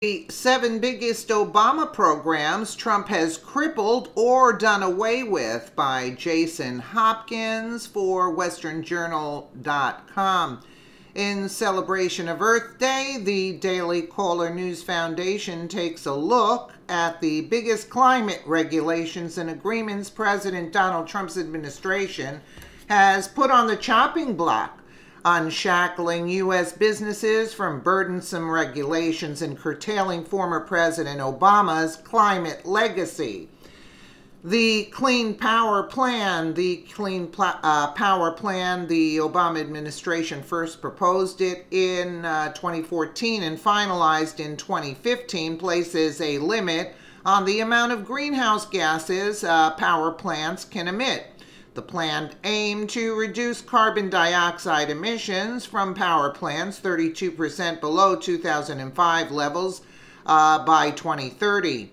The 7 biggest Obama programs Trump has crippled or done away with, by Jason Hopkins for westernjournal.com. In celebration of Earth Day, the Daily Caller News Foundation takes a look at the biggest climate regulations and agreements President Donald Trump's administration has put on the chopping block, unshackling U.S. businesses from burdensome regulations and curtailing former President Obama's climate legacy. The Clean Power Plan, the Obama administration first proposed it in 2014 and finalized in 2015, places a limit on the amount of greenhouse gases power plants can emit. The plan aimed to reduce carbon dioxide emissions from power plants 32% below 2005 levels by 2030.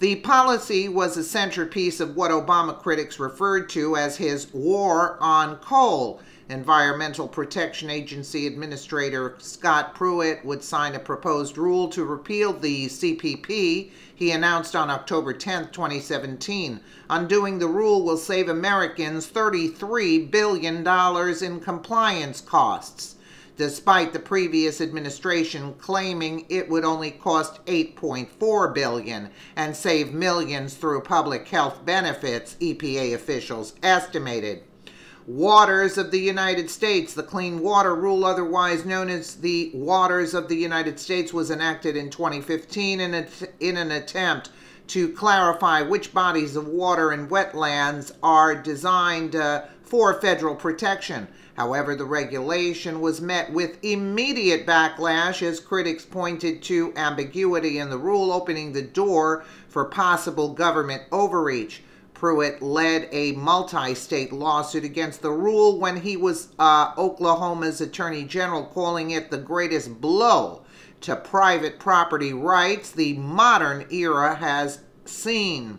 The policy was a centerpiece of what Obama critics referred to as his war on coal. Environmental Protection Agency Administrator Scott Pruitt would sign a proposed rule to repeal the CPP he announced on October 10, 2017. Undoing the rule will save Americans $33 billion in compliance costs, despite the previous administration claiming it would only cost $8.4 billion and save millions through public health benefits, EPA officials estimated. Waters of the United States. The Clean Water Rule, otherwise known as the Waters of the United States, was enacted in 2015 in an attempt to clarify which bodies of water and wetlands are designed for federal protection. However, the regulation was met with immediate backlash as critics pointed to ambiguity in the rule, opening the door for possible government overreach. Pruitt led a multi-state lawsuit against the rule when he was Oklahoma's Attorney General, calling it the greatest blow to private property rights the modern era has seen.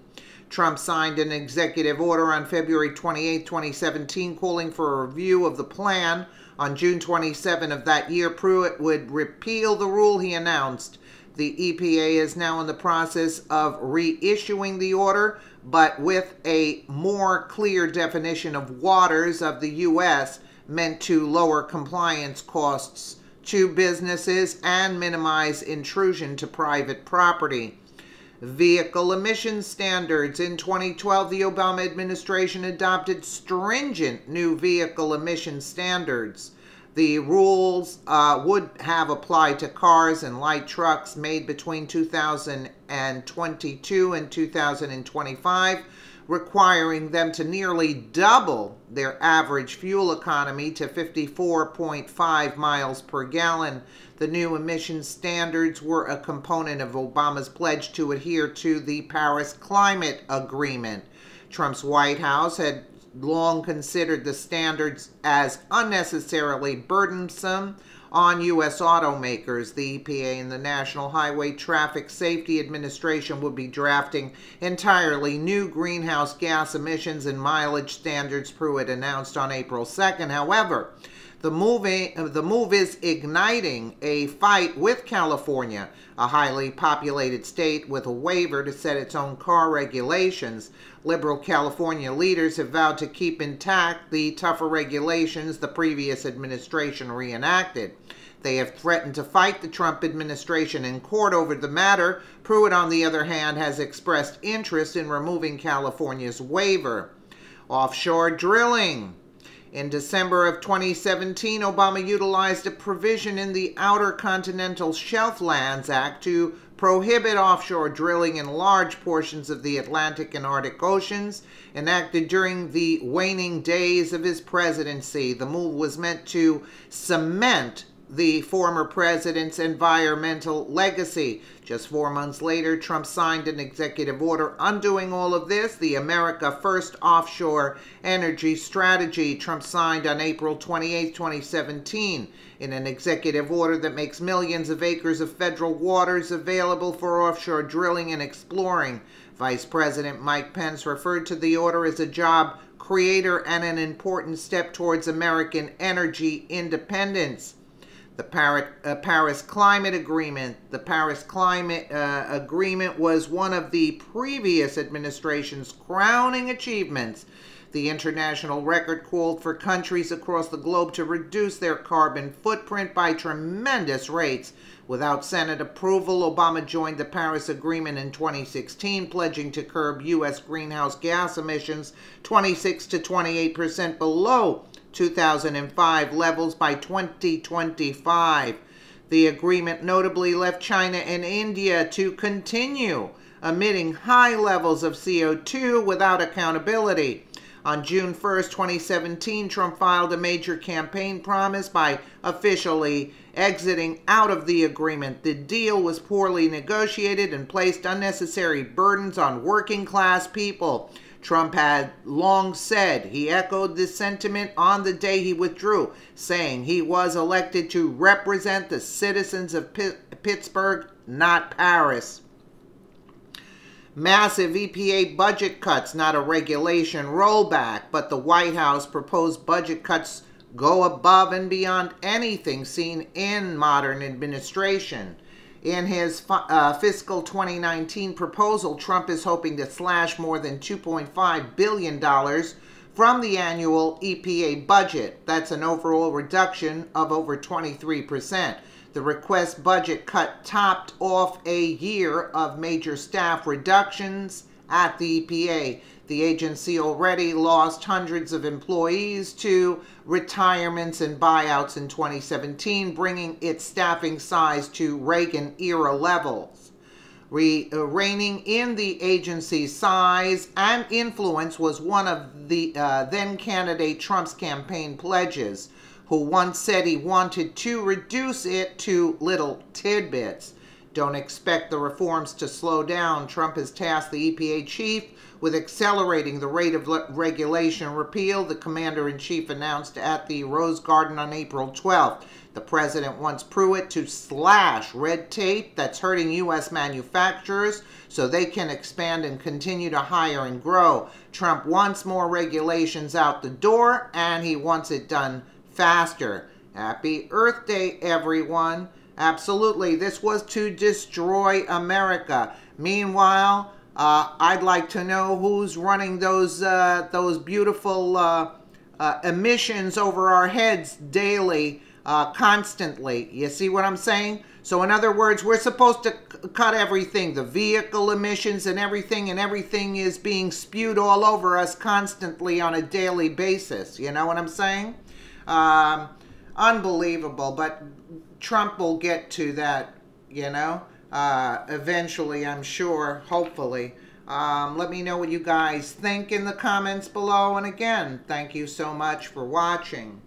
Trump signed an executive order on February 28, 2017, calling for a review of the plan. On June 27 of that year, Pruitt would repeal the rule he announced. The EPA is now in the process of reissuing the order, but with a more clear definition of waters of the U.S. meant to lower compliance costs to businesses and minimize intrusion to private property. Vehicle emission standards. In 2012, the Obama administration adopted stringent new vehicle emission standards. The rules would have applied to cars and light trucks made between 2022 and 2025, requiring them to nearly double their average fuel economy to 54.5 miles per gallon. The new emission standards were a component of Obama's pledge to adhere to the Paris Climate Agreement. Trump's White House had long considered the standards as unnecessarily burdensome on U.S. automakers. The EPA and the National Highway Traffic Safety Administration would be drafting entirely new greenhouse gas emissions and mileage standards, Pruitt announced on April 2nd. However, the move is igniting a fight with California, a highly populated state with a waiver to set its own car regulations. Liberal California leaders have vowed to keep intact the tougher regulations the previous administration reenacted. They have threatened to fight the Trump administration in court over the matter. Pruitt, on the other hand, has expressed interest in removing California's waiver. Offshore drilling. In December of 2017, Obama utilized a provision in the Outer Continental Shelf Lands Act to prohibit offshore drilling in large portions of the Atlantic and Arctic Oceans, enacted during the waning days of his presidency. The move was meant to cement the former president's environmental legacy. Just 4 months later, Trump signed an executive order undoing all of this, the America First Offshore Energy Strategy. Trump signed on April 28, 2017, in an executive order that makes millions of acres of federal waters available for offshore drilling and exploring. Vice President Mike Pence referred to the order as a job creator and an important step towards American energy independence. The Paris Climate Agreement. The Paris Climate Agreement was one of the previous administration's crowning achievements. The international record called for countries across the globe to reduce their carbon footprint by tremendous rates. Without Senate approval, Obama joined the Paris Agreement in 2016, pledging to curb U.S. greenhouse gas emissions 26 to 28% below 2005 levels by 2025. The agreement notably left China and India to continue emitting high levels of CO2 without accountability. On June 1st, 2017, Trump filed a major campaign promise by officially exiting out of the agreement. The deal was poorly negotiated and placed unnecessary burdens on working-class people. Trump had long said he echoed this sentiment on the day he withdrew, saying he was elected to represent the citizens of Pittsburgh, not Paris. Massive EPA budget cuts, not a regulation rollback, but the White House proposed budget cuts go above and beyond anything seen in modern administration. In his fiscal 2019 proposal, Trump is hoping to slash more than $2.5 billion from the annual EPA budget. That's an overall reduction of over 23%. The request budget cut topped off a year of major staff reductions at the EPA. The agency already lost hundreds of employees to retirements and buyouts in 2017, bringing its staffing size to Reagan-era levels. Reining in the agency's size and influence was one of the then-candidate Trump's campaign pledges, who once said he wanted to reduce it to little tidbits. Don't expect the reforms to slow down. Trump has tasked the EPA chief with accelerating the rate of regulation repeal, the commander-in-chief announced at the Rose Garden on April 12th. The president wants Pruitt to slash red tape that's hurting U.S. manufacturers so they can expand and continue to hire and grow. Trump wants more regulations out the door, and he wants it done faster. Happy Earth Day, everyone. Absolutely, this was to destroy America. Meanwhile, I'd like to know who's running those beautiful emissions over our heads daily, constantly. You see what I'm saying? So in other words, we're supposed to cut everything, the vehicle emissions and everything is being spewed all over us constantly on a daily basis. You know what I'm saying? Unbelievable, but Trump will get to that, you know, eventually, I'm sure, hopefully. Let me know what you guys think in the comments below, and again, thank you so much for watching.